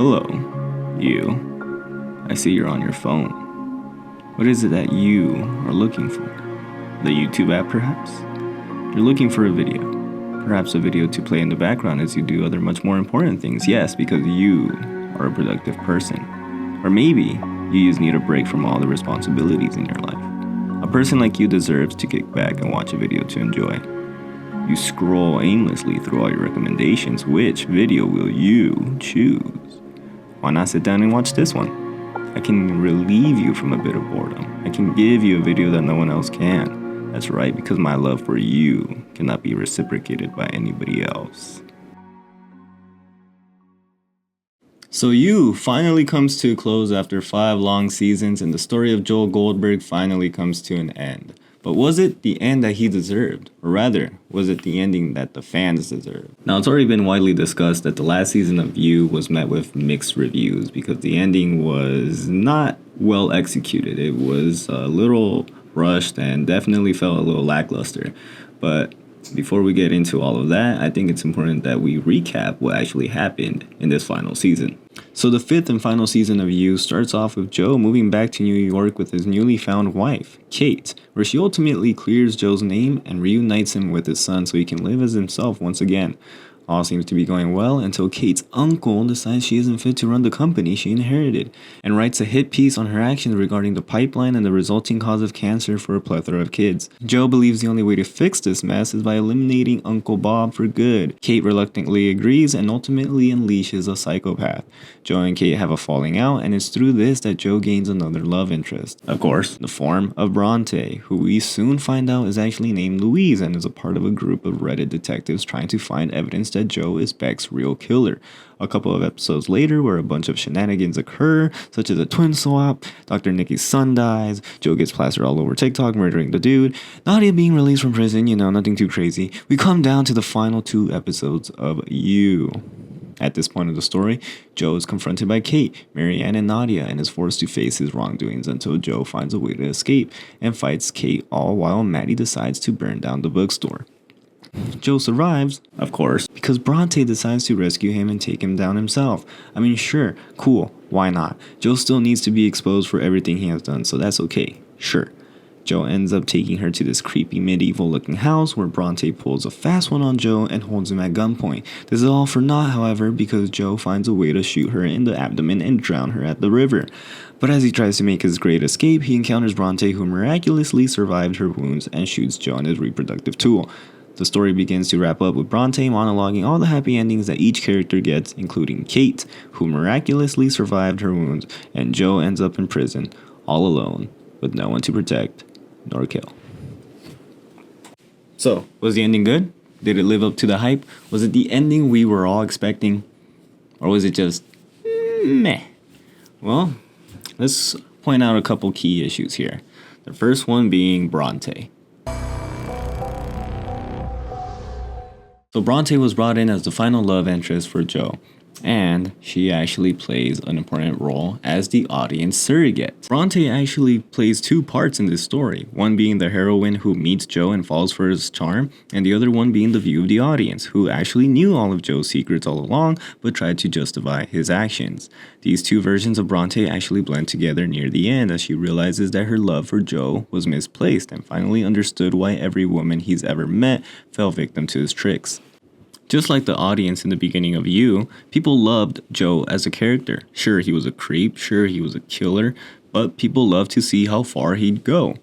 Hello, you. I see you're on your phone. What is it that you are looking for? The YouTube app, perhaps? You're looking for a video. Perhaps a video to play in the background as you do other much more important things. Yes, because you are a productive person. Or maybe you just need a break from all the responsibilities in your life. A person like you deserves to kick back and watch a video to enjoy. You scroll aimlessly through all your recommendations. Which video will you choose? Why not sit down and watch this one? I can relieve you from a bit of boredom. I can give you a video that no one else can. That's right, because my love for you cannot be reciprocated by anybody else. So You finally comes to a close after 5 long seasons, and the story of Joel Goldberg finally comes to an end. But was it the end that he deserved? Or rather, was it the ending that the fans deserved? Now, it's already been widely discussed that the last season of You was met with mixed reviews because the ending was not well executed. It was a little rushed and definitely felt a little lackluster. But before we get into all of that, I think it's important that we recap what actually happened in this final season. So the 5th and final season of You starts off with Joe moving back to New York with his newly found wife, Kate, where she ultimately clears Joe's name and reunites him with his son so he can live as himself once again. All seems to be going well until Kate's uncle decides she isn't fit to run the company she inherited and writes a hit piece on her actions regarding the pipeline and the resulting cause of cancer for a plethora of kids. Joe believes the only way to fix this mess is by eliminating Uncle Bob for good. Kate reluctantly agrees and ultimately unleashes a psychopath. Joe and Kate have a falling out, and it's through this that Joe gains another love interest. Of course, the form of Bronte, who we soon find out is actually named Louise and is a part of a group of Reddit detectives trying to find evidence that Joe is Beck's real killer. A couple of episodes later, where a bunch of shenanigans occur, such as a twin swap, Dr. Nikki's son dies, Joe gets plastered all over TikTok, murdering the dude, Nadia being released from prison, nothing too crazy. We come down to the final 2 episodes of You. At this point of the story, Joe is confronted by Kate, Marianne, and Nadia and is forced to face his wrongdoings until Joe finds a way to escape and fights Kate, all while Maddie decides to burn down the bookstore. Joe survives, of course, because Bronte decides to rescue him and take him down himself. I mean, sure, cool, why not? Joe still needs to be exposed for everything he has done, so that's okay, sure. Joe ends up taking her to this creepy medieval-looking house where Bronte pulls a fast one on Joe and holds him at gunpoint. This is all for naught, however, because Joe finds a way to shoot her in the abdomen and drown her at the river. But as he tries to make his great escape, he encounters Bronte, who miraculously survived her wounds and shoots Joe in his reproductive tool. The story begins to wrap up with Bronte monologuing all the happy endings that each character gets, including Kate, who miraculously survived her wounds, and Joe ends up in prison, all alone, with no one to protect nor kill. So, was the ending good? Did it live up to the hype? Was it the ending we were all expecting? Or was it just meh? Well, let's point out a couple key issues here. The first one being Bronte. So Bronte was brought in as the final love interest for Joe, and she actually plays an important role as the audience surrogate. Bronte actually plays 2 parts in this story, one being the heroine who meets Joe and falls for his charm, and the other one being the view of the audience, who actually knew all of Joe's secrets all along, but tried to justify his actions. These 2 versions of Bronte actually blend together near the end as she realizes that her love for Joe was misplaced and finally understood why every woman he's ever met fell victim to his tricks. Just like the audience in the beginning of You, people loved Joe as a character. Sure, he was a creep, sure, he was a killer, but people loved to see how far he'd go.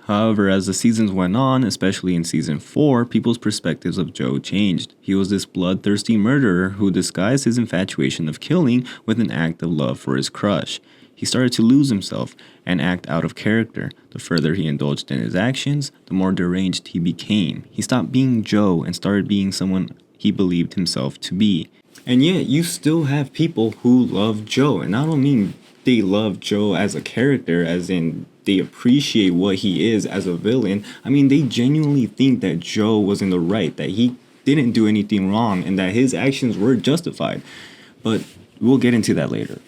However, as the seasons went on, especially in season 4, people's perspectives of Joe changed. He was this bloodthirsty murderer who disguised his infatuation of killing with an act of love for his crush. He started to lose himself and act out of character. The further he indulged in his actions, the more deranged he became. He stopped being Joe and started being someone he believed himself to be. And yet, you still have people who love Joe. And I don't mean they love Joe as a character, as in they appreciate what he is as a villain. I mean, they genuinely think that Joe was in the right, that he didn't do anything wrong, and that his actions were justified. But we'll get into that later.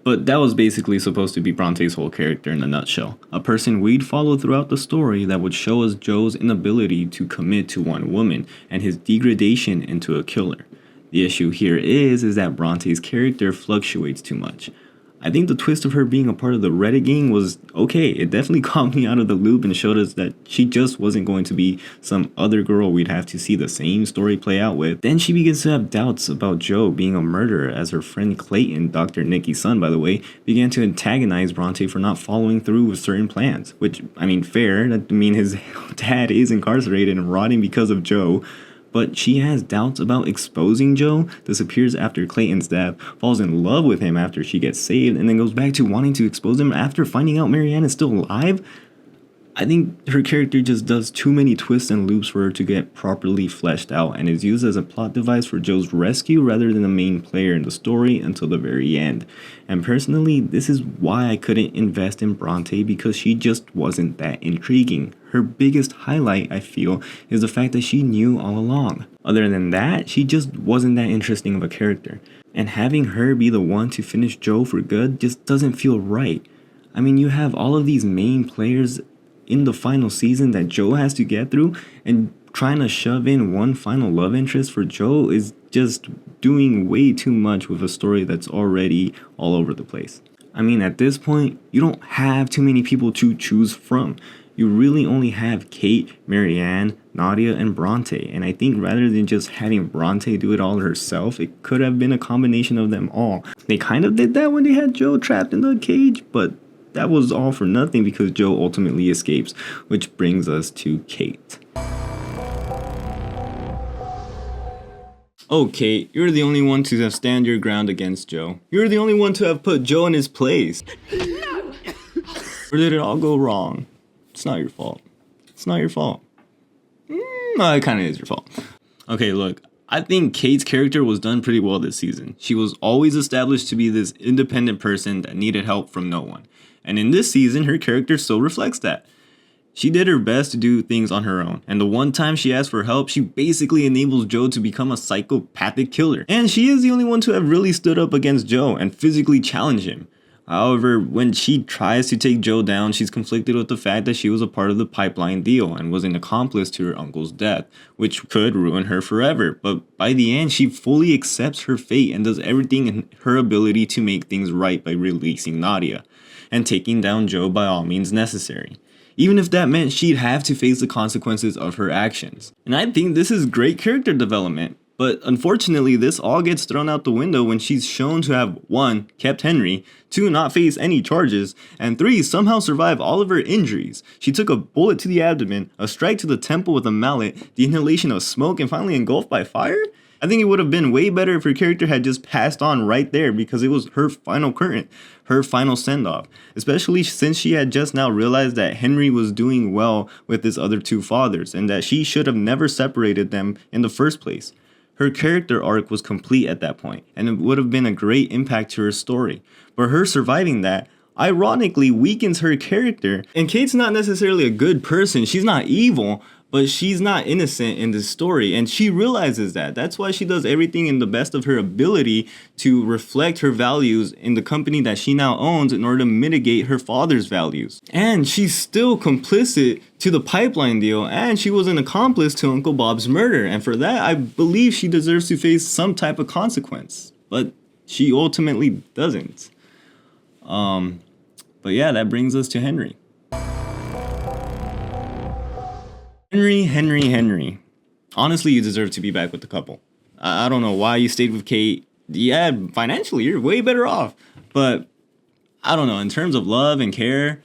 But that was basically supposed to be Bronte's whole character in a nutshell. A person we'd follow throughout the story that would show us Joe's inability to commit to one woman and his degradation into a killer. The issue here is that Bronte's character fluctuates too much. I think the twist of her being a part of the Reddit gang was okay. It definitely caught me out of the loop and showed us that she just wasn't going to be some other girl we'd have to see the same story play out with. Then she begins to have doubts about Joe being a murderer as her friend Clayton, Dr. Nikki's son by the way, began to antagonize Bronte for not following through with certain plans. Which, I mean, fair. I mean, his dad is incarcerated and rotting because of Joe. But she has doubts about exposing Joe, disappears after Clayton's death, falls in love with him after she gets saved, and then goes back to wanting to expose him after finding out Marianne is still alive. I think her character just does too many twists and loops for her to get properly fleshed out and is used as a plot device for Joe's rescue rather than the main player in the story until the very end. And personally, this is why I couldn't invest in Bronte, because she just wasn't that intriguing. Her biggest highlight, I feel, is the fact that she knew all along. Other than that, she just wasn't that interesting of a character. And having her be the one to finish Joe for good just doesn't feel right. I mean, you have all of these main players in the final season that Joe has to get through, and trying to shove in one final love interest for Joe is just doing way too much with a story that's already all over the place. I mean, at this point, you don't have too many people to choose from. You really only have Kate, Marianne, Nadia, and Bronte, and I think rather than just having Bronte do it all herself, it could have been a combination of them all. They kind of did that when they had Joe trapped in the cage, but that was all for nothing because Joe ultimately escapes, which brings us to Kate. Oh, Kate, you're the only one to have stand your ground against Joe. You're the only one to have put Joe in his place. No! Or did it all go wrong? It's not your fault. It's not your fault. No, it kind of is your fault. Okay, look. I think Kate's character was done pretty well this season. She was always established to be this independent person that needed help from no one. And in this season, her character still reflects that. She did her best to do things on her own, and the one time she asked for help, she basically enables Joe to become a psychopathic killer. And she is the only one to have really stood up against Joe and physically challenge him. However, when she tries to take Joe down, she's conflicted with the fact that she was a part of the pipeline deal and was an accomplice to her uncle's death, which could ruin her forever. But by the end, she fully accepts her fate and does everything in her ability to make things right by releasing Nadia and taking down Joe by all means necessary, even if that meant she'd have to face the consequences of her actions. And I think this is great character development. But unfortunately, this all gets thrown out the window when she's shown to have 1. Kept Henry, 2. Not face any charges, and 3. Somehow survive all of her injuries. She took a bullet to the abdomen, a strike to the temple with a mallet, the inhalation of smoke, and finally engulfed by fire? I think it would have been way better if her character had just passed on right there, because it was her final curtain, her final send-off. Especially since she had just now realized that Henry was doing well with his other 2 fathers, and that she should have never separated them in the first place. Her character arc was complete at that point, and it would have been a great impact to her story. But her surviving that, ironically, weakens her character. And Kate's not necessarily a good person, she's not evil, but she's not innocent in this story, and she realizes that. That's why she does everything in the best of her ability to reflect her values in the company that she now owns in order to mitigate her father's values. And she's still complicit to the pipeline deal, and she was an accomplice to Uncle Bob's murder, and for that, I believe she deserves to face some type of consequence. But she ultimately doesn't. But yeah, that brings us to Henry. Henry. Honestly, you deserve to be back with the couple. I don't know why you stayed with Kate. Yeah, financially, you're way better off. But, I don't know, in terms of love and care,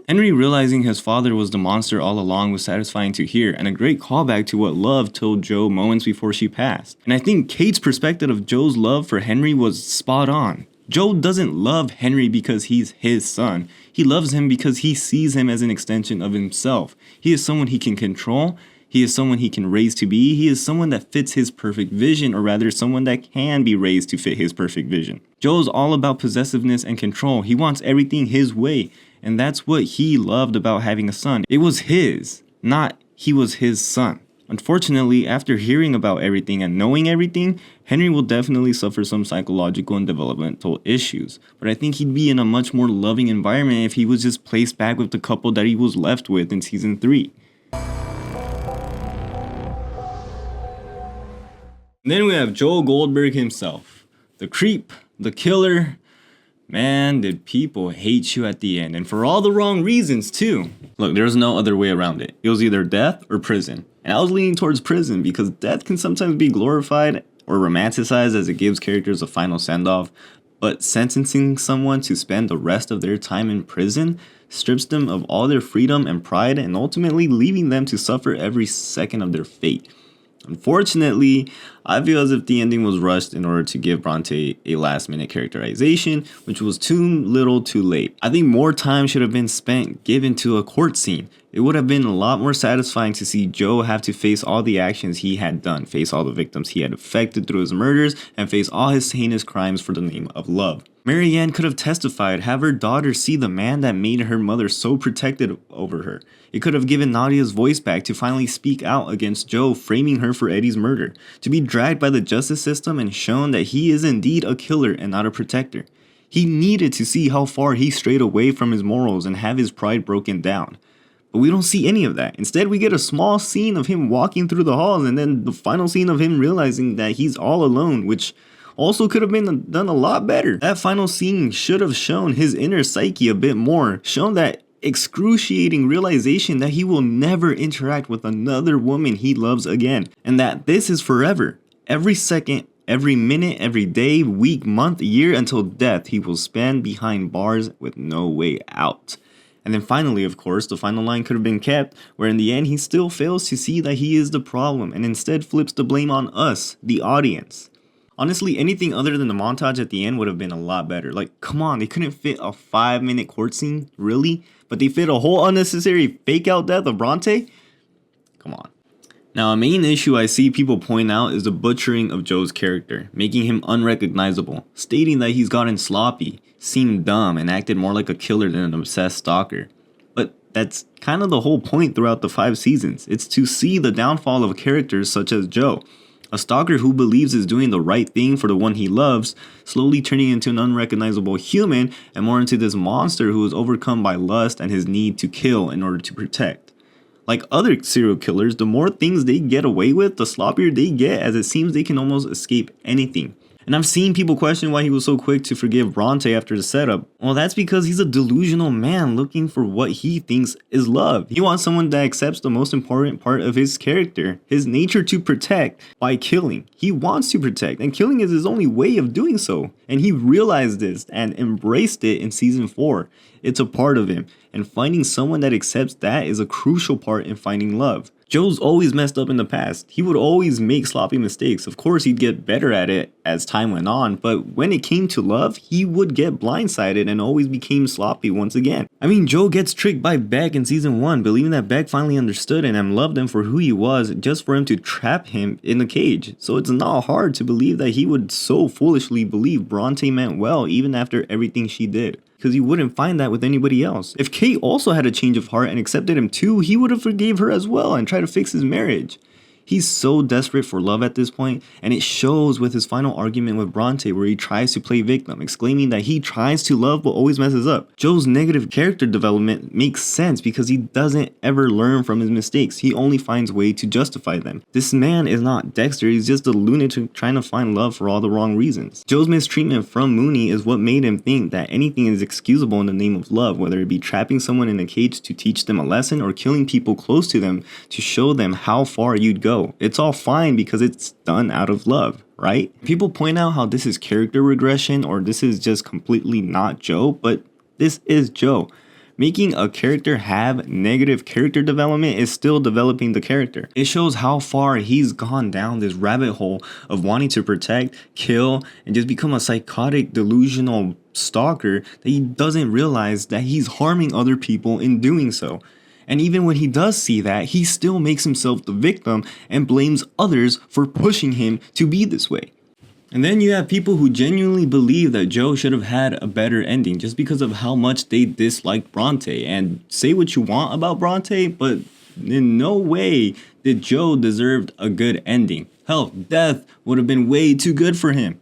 Henry realizing his father was the monster all along was satisfying to hear, and a great callback to what Love told Joe moments before she passed. And I think Kate's perspective of Joe's love for Henry was spot on. Joe doesn't love Henry because he's his son. He loves him because he sees him as an extension of himself. He is someone he can control. He is someone he can raise to be. He is someone that fits his perfect vision, or rather someone that can be raised to fit his perfect vision. Joe's all about possessiveness and control. He wants everything his way, and that's what he loved about having a son. It was his, not he was his son. Unfortunately, after hearing about everything and knowing everything, Henry will definitely suffer some psychological and developmental issues. But I think he'd be in a much more loving environment if he was just placed back with the couple that he was left with in season 3. Then we have Joel Goldberg himself. The creep, the killer. Man, did people hate you at the end, and for all the wrong reasons too. Look, there's no other way around it. It was either death or prison. And I was leaning towards prison because death can sometimes be glorified or romanticized as it gives characters a final send-off, but sentencing someone to spend the rest of their time in prison strips them of all their freedom and pride and ultimately leaving them to suffer every second of their fate. Unfortunately, I feel as if the ending was rushed in order to give Bronte a last-minute characterization, which was too little too late. I think more time should have been spent given to a court scene. It would have been a lot more satisfying to see Joe have to face all the actions he had done, face all the victims he had affected through his murders, and face all his heinous crimes for the name of love. Marianne could have testified, have her daughter see the man that made her mother so protected over her. It could have given Nadia's voice back to finally speak out against Joe framing her for Eddie's murder, to be dragged by the justice system and shown that he is indeed a killer and not a protector. He needed to see how far he strayed away from his morals and have his pride broken down. But we don't see any of that. Instead, we get a small scene of him walking through the halls and then the final scene of him realizing that he's all alone, which also could have been done a lot better. That final scene should have shown his inner psyche a bit more, shown that excruciating realization that he will never interact with another woman he loves again, and that this is forever. Every second, every minute, every day, week, month, year, until death, he will spend behind bars with no way out. And then finally, of course, the final line could have been kept, where in the end he still fails to see that he is the problem and instead flips the blame on us, the audience. Honestly, anything other than the montage at the end would have been a lot better. Like, come on, they couldn't fit a 5-minute court scene, really? But they fit a whole unnecessary fake-out death of Bronte? Come on. Now, a main issue I see people point out is the butchering of Joe's character, making him unrecognizable, stating that he's gotten sloppy, seemed dumb, and acted more like a killer than an obsessed stalker. But that's kind of the whole point throughout the 5 seasons. It's to see the downfall of characters such as Joe. A stalker who believes is doing the right thing for the one he loves, slowly turning into an unrecognizable human and more into this monster who is overcome by lust and his need to kill in order to protect. Like other serial killers, the more things they get away with, the sloppier they get, as it seems they can almost escape anything. And I've seen people question why he was so quick to forgive Bronte after the setup. Well, that's because he's a delusional man looking for what he thinks is love. He wants someone that accepts the most important part of his character, his nature to protect, by killing. He wants to protect, and killing is his only way of doing so. And he realized this and embraced it in season 4. It's a part of him, and finding someone that accepts that is a crucial part in finding love. Joe's always messed up in the past. He would always make sloppy mistakes. Of course, he'd get better at it as time went on, but when it came to love, he would get blindsided and always became sloppy once again. I mean, Joe gets tricked by Beck in season 1, believing that Beck finally understood him and loved him for who he was just for him to trap him in the cage. So it's not hard to believe that he would so foolishly believe Bronte meant well even after everything she did, because he wouldn't find that with anybody else. If Kate also had a change of heart and accepted him too, he would have forgave her as well and tried to fix his marriage. He's so desperate for love at this point, and it shows with his final argument with Bronte where he tries to play victim, exclaiming that he tries to love but always messes up. Joe's negative character development makes sense because he doesn't ever learn from his mistakes. He only finds way to justify them. This man is not Dexter, he's just a lunatic trying to find love for all the wrong reasons. Joe's mistreatment from Mooney is what made him think that anything is excusable in the name of love, whether it be trapping someone in a cage to teach them a lesson or killing people close to them to show them how far you'd go. It's all fine because it's done out of love, right? People point out how this is character regression or this is just completely not Joe, but this is Joe. Making a character have negative character development is still developing the character. It shows how far he's gone down this rabbit hole of wanting to protect, kill, and just become a psychotic, delusional stalker that he doesn't realize that he's harming other people in doing so. And even when he does see that, he still makes himself the victim and blames others for pushing him to be this way. And then you have people who genuinely believe that Joe should have had a better ending just because of how much they disliked Bronte. And say what you want about Bronte, but in no way did Joe deserve a good ending. Hell, death would have been way too good for him.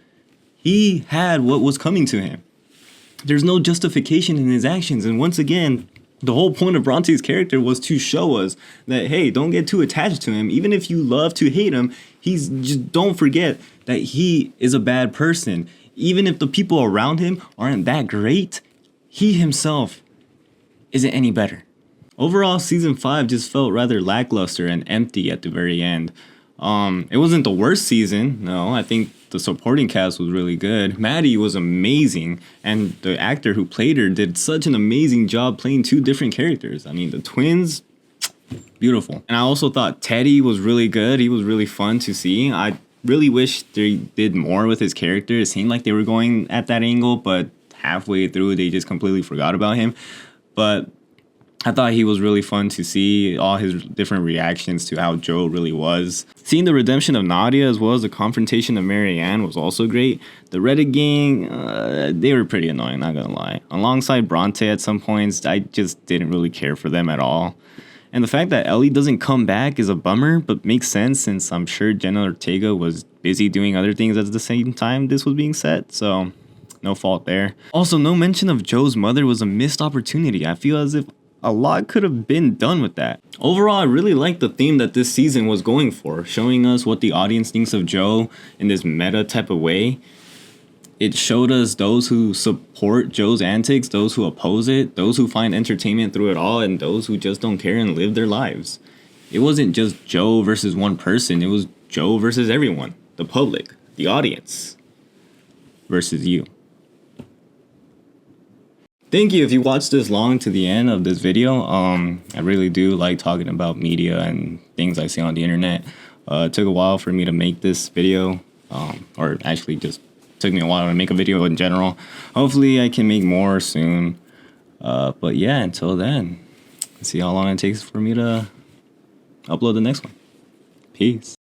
He had what was coming to him. There's no justification in his actions, and once again, The whole point of Bronte's character was to show us that, hey, don't get too attached to him. Even if you love to hate him, just don't forget that he is a bad person. Even if the people around him aren't that great, he himself isn't any better. Overall, season 5 just felt rather lackluster and empty at the very end. It wasn't the worst season. No, I think the supporting cast was really good. Maddie was amazing, and the actor who played her did such an amazing job playing two different characters. I mean, the twins, beautiful. And I also thought Teddy was really good. He was really fun to see. I really wish they did more with his character. It seemed like they were going at that angle, but halfway through, they just completely forgot about him. But I thought he was really fun to see, all his different reactions to how Joe really was. Seeing the redemption of Nadia as well as the confrontation of Marianne was also great. The Reddit gang, they were pretty annoying, not gonna lie. Alongside Bronte at some points, I just didn't really care for them at all. And the fact that Ellie doesn't come back is a bummer, but makes sense since I'm sure Jenna Ortega was busy doing other things at the same time this was being set, so no fault there. Also, no mention of Joe's mother was a missed opportunity. I feel as if a lot could have been done with that. Overall, I really liked the theme that this season was going for, showing us what the audience thinks of Joe in this meta type of way. It showed us those who support Joe's antics, those who oppose it, those who find entertainment through it all, and those who just don't care and live their lives. It wasn't just Joe versus one person, it was Joe versus everyone. The public, the audience, versus you. Thank you if you watched this long to the end of this video. I really do like talking about media and things I see on the internet. It took a while for me to make this video, or actually just took me a while to make a video in general. Hopefully I can make more soon. But yeah, until then, see how long it takes for me to upload the next one. Peace.